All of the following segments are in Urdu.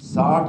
60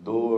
2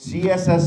CSS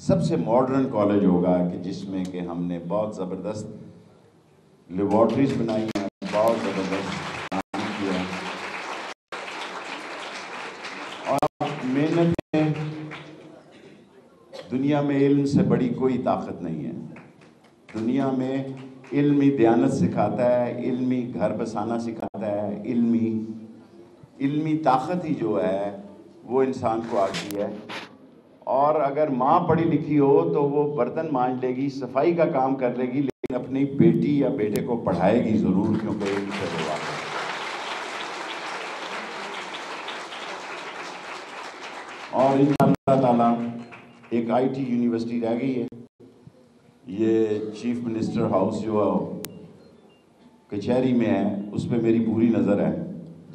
سب سے ماڈرن کالج ہوگا کہ جس میں کہ ہم نے بہت زبردست لیبارٹریز بنائی ہیں، بہت زبردست کام کیا ہے، اور محنت میں دنیا میں علم سے بڑی کوئی طاقت نہیں ہے۔ دنیا میں علمی دیانت سکھاتا ہے، علمی گھر بسانا سکھاتا ہے، علمی طاقت ہی جو ہے وہ انسان کو آتی ہے۔ اور اگر ماں پڑھی لکھی ہو تو وہ برتن مانج لے گی، صفائی کا کام کر لے گی، لیکن اپنی بیٹی یا بیٹے کو پڑھائے گی ضرور، کیونکہ علم سے وہ واقف ہے۔ اور انشاءاللہ تعالیٰ ایک آئی ٹی یونیورسٹی رہ گئی ہے۔ یہ چیف منسٹر ہاؤس جو کچہری میں ہے اس پہ میری پوری نظر ہے،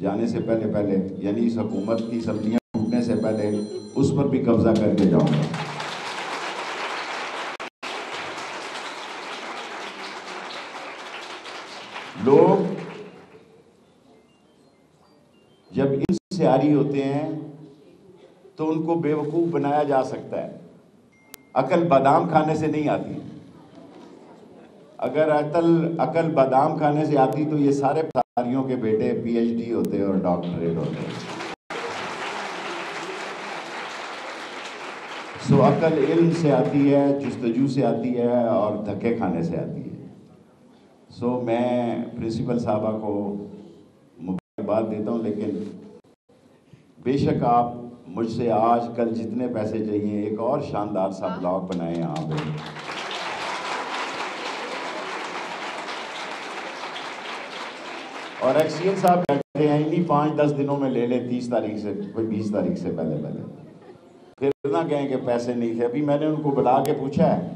جانے سے پہلے یعنی اس حکومت کی سبزیاں ٹوٹنے سے پہلے اس پر بھی قبضہ کر کے جاؤں گا۔ لوگ جب ان سے عاری ہوتے ہیں تو ان کو بے وقوف بنایا جا سکتا ہے، عقل بادام کھانے سے نہیں آتی۔ اگر عقل بادام کھانے سے آتی تو یہ سارے پھاریوں کے بیٹے پی ایچ ڈی ہوتے اور ڈاکٹریٹ ہوتے۔ سو عقل علم سے آتی ہے، جستجو سے آتی ہے، اور دھکے کھانے سے آتی ہے۔ سو میں پرنسپل صاحبہ کو مبارکباد دیتا ہوں، لیکن بے شک آپ مجھ سے آج کل جتنے پیسے چاہیے ایک اور شاندار سا بلاک بنائیں یہاں پہ، اور ایکس سی این صاحب بیٹھے ہیں، انہی 5-10 دنوں میں لے لے، 30 تاریخ سے کوئی 20 تاریخ سے پہلے پھر نہ کہیں کہ پیسے نہیں تھے۔ ابھی میں نے ان کو بلا کے پوچھا ہے،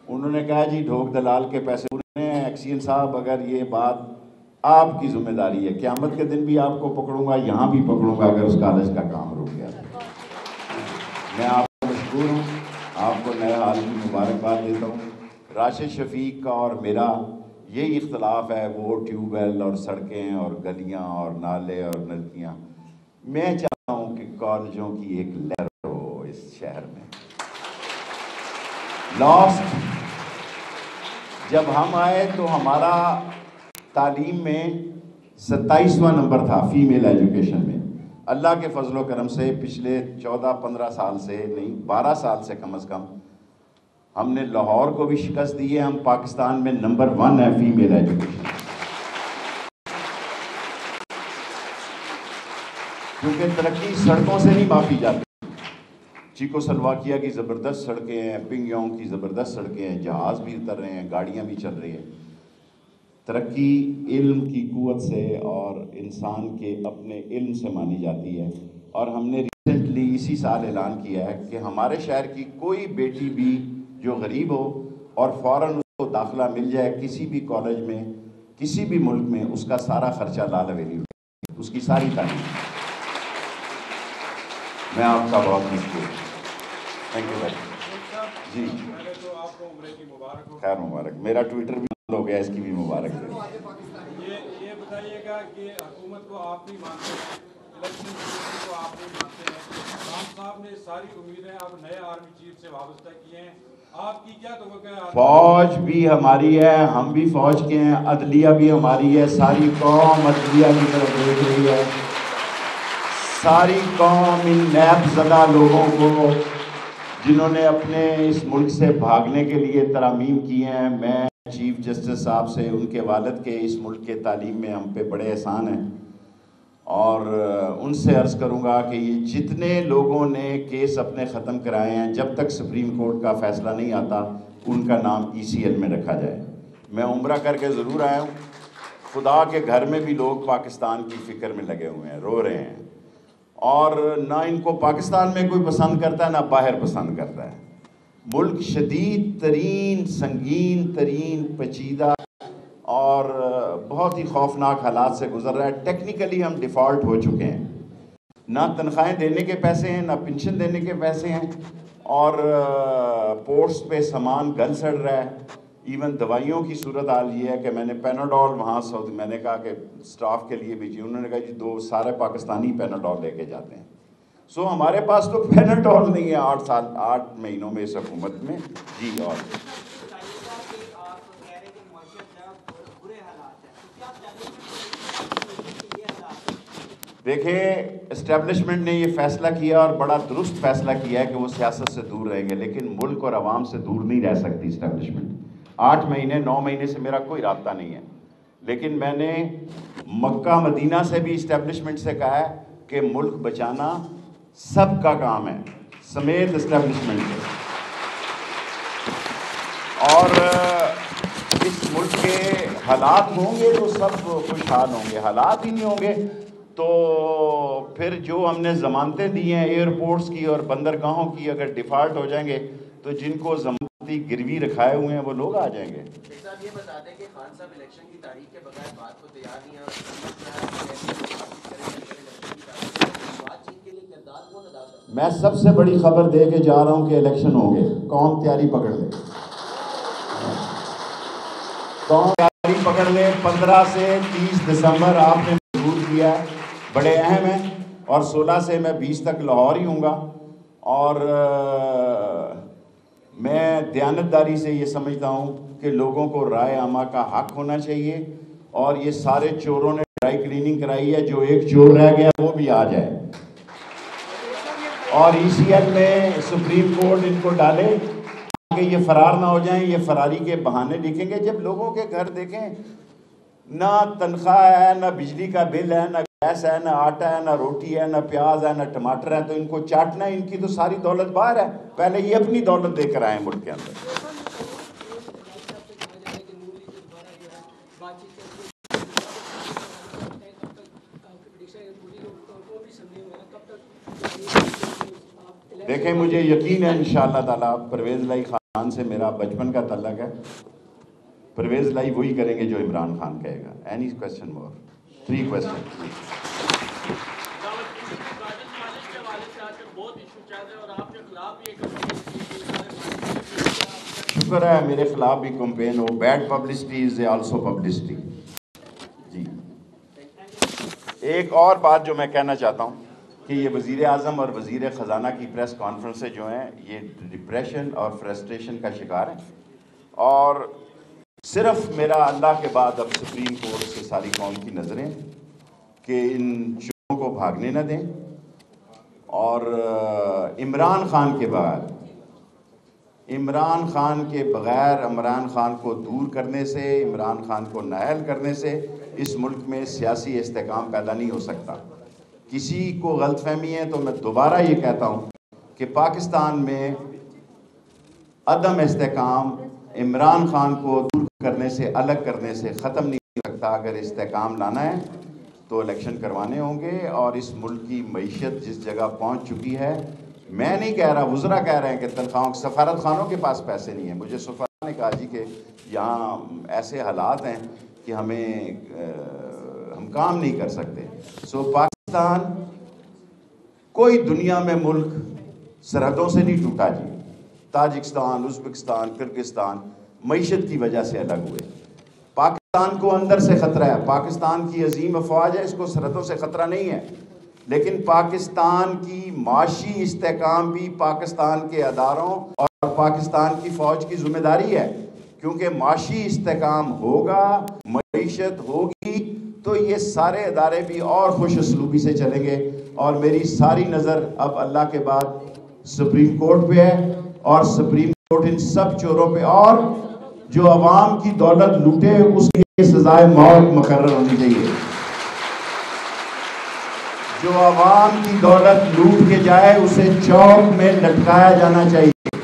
انہوں نے کہا جی ڈھوک دلال کے پیسے پورے ہیں۔ ایکس سی این صاحب اگر یہ بات آپ کی ذمہ داری ہے، قیامت کے دن بھی آپ کو پکڑوں گا، یہاں بھی پکڑوں گا اگر اس کالج کا کام رک گیا۔ میں آپ کو مشکور ہوں، آپ کو نئے حال کی مبارکباد دیتا ہوں۔ راشد شفیق کا اور میرا یہی اختلاف ہے، وہ ٹیوب ویل اور سڑکیں اور گلیاں اور نالے اور نلکیاں۔ میں چاہتا ہوں کہ کالجوں کی ایک لہر ہو اس شہر میں۔ لاسٹ جب ہم آئے تو ہمارا تعلیم میں 27واں نمبر تھا فیمیل ایجوکیشن میں۔ اللہ کے فضل و کرم سے پچھلے 14-15 سال سے نہیں، 12 سال سے کم از کم ہم نے لاہور کو بھی شکست دی ہے۔ ہم پاکستان میں نمبر 1 ہے فیمیل ایجوکیشن، کیونکہ ترقی سڑکوں سے نہیں ماپی جاتی۔ چیکو سلواکیہ کی زبردست سڑکیں ہیں، پنگ یونگ کی زبردست سڑکیں ہیں، جہاز بھی اتر رہے ہیں، گاڑیاں بھی چل رہی ہیں۔ ترقی علم کی قوت سے اور انسان کے اپنے علم سے مانی جاتی ہے۔ اور ہم نے ریسنٹلی اسی سال اعلان کیا ہے کہ ہمارے شہر کی کوئی بیٹی بھی جو غریب ہو اور فوراً اس کو داخلہ مل جائے کسی بھی کالج میں کسی بھی ملک میں، اس کا سارا خرچہ لال اویلی ہو، اس کی ساری تعلیم۔ میں آپ کا بہت مشکور ہوں۔ تھینک یو بھائی جی، پہلے تو آپ کو عمرے کی مبارک ہو۔ خیر مبارک، میرا ٹویٹر بھی بند ہو گیا، اس کی بھی مبارک ہے۔ یہ بتائیے گا کہ حکومت کو آپ نہیں مانتے ہیں، الیکشن کمیشن کو آپ نہیں مانتے ہیں، خان صاحب نے ساری امیدیں اب نئے آرمی چیف سے وابستہ کی ہیں، آپ کی کیا توقع ہے؟ فوج بھی ہماری ہے، ہم بھی فوج کے ہیں، عدلیہ بھی ہماری ہے، ساری قوم عدلیہ کی طرف دیکھ رہی ہے۔ ساری قوم ان نیب زدہ لوگوں کو جنہوں نے اپنے اس ملک سے بھاگنے کے لیے ترامیم کی ہیں، میں چیف جسٹس صاحب سے، ان کے والد کے اس ملک کے تعلیم میں ہم پہ بڑے احسان ہیں، اور ان سے عرض کروں گا کہ یہ جتنے لوگوں نے کیس اپنے ختم کرائے ہیں، جب تک سپریم کورٹ کا فیصلہ نہیں آتا ان کا نام ای سی ایل میں رکھا جائے۔ میں عمرہ کر کے ضرور آیا ہوں، خدا کے گھر میں بھی لوگ پاکستان کی فکر میں لگے ہوئے ہیں، رو رہے ہیں، اور نہ ان کو پاکستان میں کوئی پسند کرتا ہے نہ باہر پسند کرتا ہے۔ ملک شدید ترین، سنگین ترین، پیچیدہ اور بہت ہی خوفناک حالات سے گزر رہا ہے۔ ٹیکنیکلی ہم ڈیفالٹ ہو چکے ہیں، نہ تنخواہیں دینے کے پیسے ہیں، نہ پنشن دینے کے پیسے ہیں، اور پورٹس پہ سامان گل سڑ رہا ہے۔ ایون دوائیوں کی صورتحال یہ ہے کہ میں نے پیناڈول وہاں میں نے کہا کہ سٹاف کے لیے بھی انہوں نے کہا جی 2 سارے پاکستانی پیناڈول لے کے جاتے ہیں۔ سو ہمارے پاس تو پیناڈول نہیں ہے 8 مہینوں میں اس حکومت میں جی. اور دیکھیں اسٹیبلشمنٹ نے یہ فیصلہ کیا اور بڑا درست فیصلہ کیا ہے کہ وہ سیاست سے دور رہیں گے, لیکن ملک اور عوام سے دور نہیں رہ سکتی اسٹیبلشمنٹ. 8 مہینے 9 مہینے سے میرا کوئی رابطہ نہیں ہے, لیکن میں نے مکہ مدینہ سے بھی اسٹیبلشمنٹ سے کہا ہے کہ ملک بچانا سب کا کام ہے سمیت اسٹیبلشمنٹ کے. اور اس ملک کے حالات ہوں گے تو سب خوشحال ہوں گے, حالات ہی نہیں ہوں گے تو پھر جو ہم نے ضمانتیں دی ہیں ایئرپورٹس کی اور بندرگاہوں کی, اگر ڈیفالٹ ہو جائیں گے تو جن کو ضمانتی گروی رکھائے ہوئے ہیں وہ لوگ آ جائیں گے. صاحب یہ بتا دیں کہ خان صاحب الیکشن کی تاریخ کے بغیر بات کو تیار نہیں ہیں, میں سب سے بڑی خبر دے کے جا رہا ہوں کہ الیکشن ہوں گے, قوم تیاری پکڑ لے, قوم تیاری پکڑ لے. 15 سے 30 دسمبر آپ نے منظور کیا ہے, بڑے اہم ہیں, اور 16 سے میں 20 تک لاہور ہی ہوں گا. اور میں دیانتداری سے یہ سمجھتا ہوں کہ لوگوں کو رائے عامہ کا حق ہونا چاہیے, اور یہ سارے چوروں نے ڈرائی کلیننگ کرائی ہے, جو ایک چور رہ گیا وہ بھی آ جائے, اور ای سی ایل میں سپریم کورٹ ان کو ڈالے کہ یہ فرار نہ ہو جائیں. یہ فراری کے بہانے لکھیں گے. جب لوگوں کے گھر دیکھیں نہ تنخواہ ہے, نہ بجلی کا بل ہے, نہ گیس ہے, نہ آٹا ہے, نہ روٹی ہے, نہ پیاز ہے, نہ ٹماٹر ہے, تو ان کو چاٹنا ہے. ان کی تو ساری دولت باہر ہے, پہلے یہ اپنی دولت دے کر آئے ملک کے اندر. دیکھیں مجھے یقین ہے انشاءاللہ تعالیٰ پرویز لائی خان سے میرا بچپن کا تعلق ہے. پرویز لائی وہی کریں گے جو عمران خان کہے گا. Any question more? 3 کویسچن. شکر ہے میرے خلاف بھی کمپین ہو. Bad publicity is also publicity. جی ایک اور بات جو میں کہنا چاہتا ہوں کہ یہ وزیر اعظم اور وزیر خزانہ کی پریس کانفرنسیں جو ہیں یہ ڈپریشن اور فرسٹریشن کا شکار ہیں. اور صرف میرا اللہ کے بعد اب سپریم کورٹ سے ساری قوم کی نظریں کہ ان چوروں کو بھاگنے نہ دیں, اور عمران خان کے بغیر عمران خان کو دور کرنے سے, عمران خان کو نااہل کرنے سے اس ملک میں سیاسی استحکام پیدا نہیں ہو سکتا. کسی کو غلط فہمی ہے تو میں دوبارہ یہ کہتا ہوں کہ پاکستان میں عدم استحکام عمران خان کو دور کرنے سے, الگ کرنے سے ختم نہیں ہو سکتا. اگر استحکام لانا ہے تو الیکشن کروانے ہوں گے. اور اس ملک کی معیشت جس جگہ پہنچ چکی ہے, میں نہیں کہہ رہا, وزراء کہہ رہے ہیں کہ تنخواہوں, سفارت خانوں کے پاس پیسے نہیں ہیں. مجھے سفارت نے کہا جی کہ یہاں ایسے حالات ہیں کہ ہم کام نہیں کر سکتے. سو پاکستان کوئی دنیا میں ملک سرحدوں سے نہیں ٹوٹا جی. تاجکستان, ازبکستان, کرغزستان معیشت کی وجہ سے الگ ہوئے. پاکستان کو اندر سے خطرہ ہے, پاکستان کی عظیم افواج ہے, اس کو سرحدوں سے خطرہ نہیں ہے. لیکن پاکستان کی معاشی استحکام بھی پاکستان کے اداروں اور پاکستان کی فوج کی ذمہ داری ہے, کیونکہ معاشی استحکام ہوگا, معیشت ہوگی تو یہ سارے ادارے بھی اور خوش اسلوبی سے چلیں گے. اور میری ساری نظر اب اللہ کے بعد سپریم کورٹ پہ ہے, اور سپریم کورٹ ان سب چوروں پہ, اور جو عوام کی دولت لوٹے اس کی سزائے موت مقرر ہونی چاہیے. جو عوام کی دولت لوٹ کے جائے اسے چوک میں لٹکایا جانا چاہیے,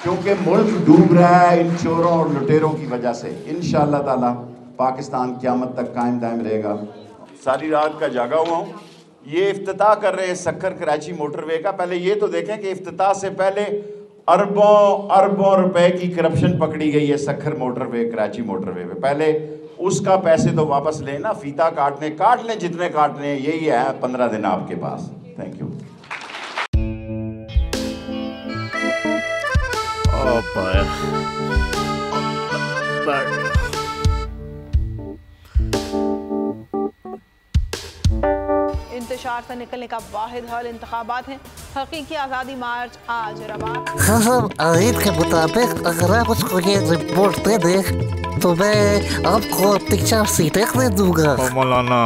کیونکہ ملک ڈوب رہا ہے ان چوروں اور لٹیروں کی وجہ سے. انشاءاللہ تعالی پاکستان قیامت تک قائم دائم رہے گا. ساری رات کا جاگا ہوا ہوں. یہ افتتاح کر رہے ہیں سکھر کراچی موٹر وے کا. پہلے یہ تو دیکھیں کہ افتتاح سے پہلے اربوں روپے کی کرپشن پکڑی گئی ہے سکھر موٹر وے, کراچی موٹر وے پہ. پہلے اس کا پیسے تو واپس لیں نا, فیتا کاٹ لیں جتنے کاٹنے ہیں. یہی ہے 15 دن آپ کے پاس. Thank you. انتشار بازار سے نکلنے کا واحد حل انتخابات ہیں۔ حقیقی آزادی مارچ آج روا۔ خاصم آئین کے مطابق اگر آپ اس کو یہ رپورٹ دے دیں تو میں آپ کو 3-4 سیٹیں دے دوں گا۔ مولانا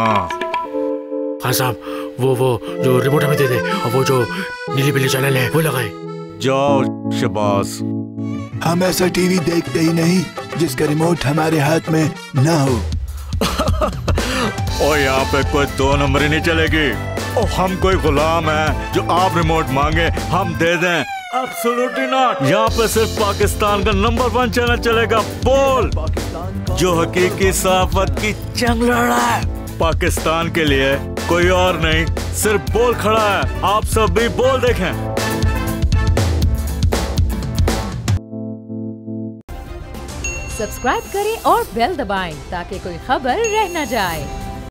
خان صاحب وہ جو ریموٹ ہمیں دے دے اور وہ جو نیلی پیلی چینل ہے وہ لگائے۔ جاؤ شباز، ہم ایسا ٹی وی دیکھتے ہی نہیں جس کا ریموٹ ہمارے ہاتھ میں نہ ہو۔ اور یہاں پہ کوئی 2 نمبری نہیں چلے گی، اور ہم کوئی غلام ہیں جو آپ ریموٹ مانگے ہم دے دیں؟ Absolutely not. یہاں پہ صرف پاکستان کا نمبر 1 چینل چلے گا، بول، جو حقیقی صحافت کی جنگ لڑ رہا ہے۔ پاکستان کے لیے کوئی اور نہیں، صرف بول کھڑا ہے۔ آپ سب بھی بول دیکھیں۔ سبسکرائب کریں اور بیل دبائیں تاکہ کوئی خبر رہ نہ جائے۔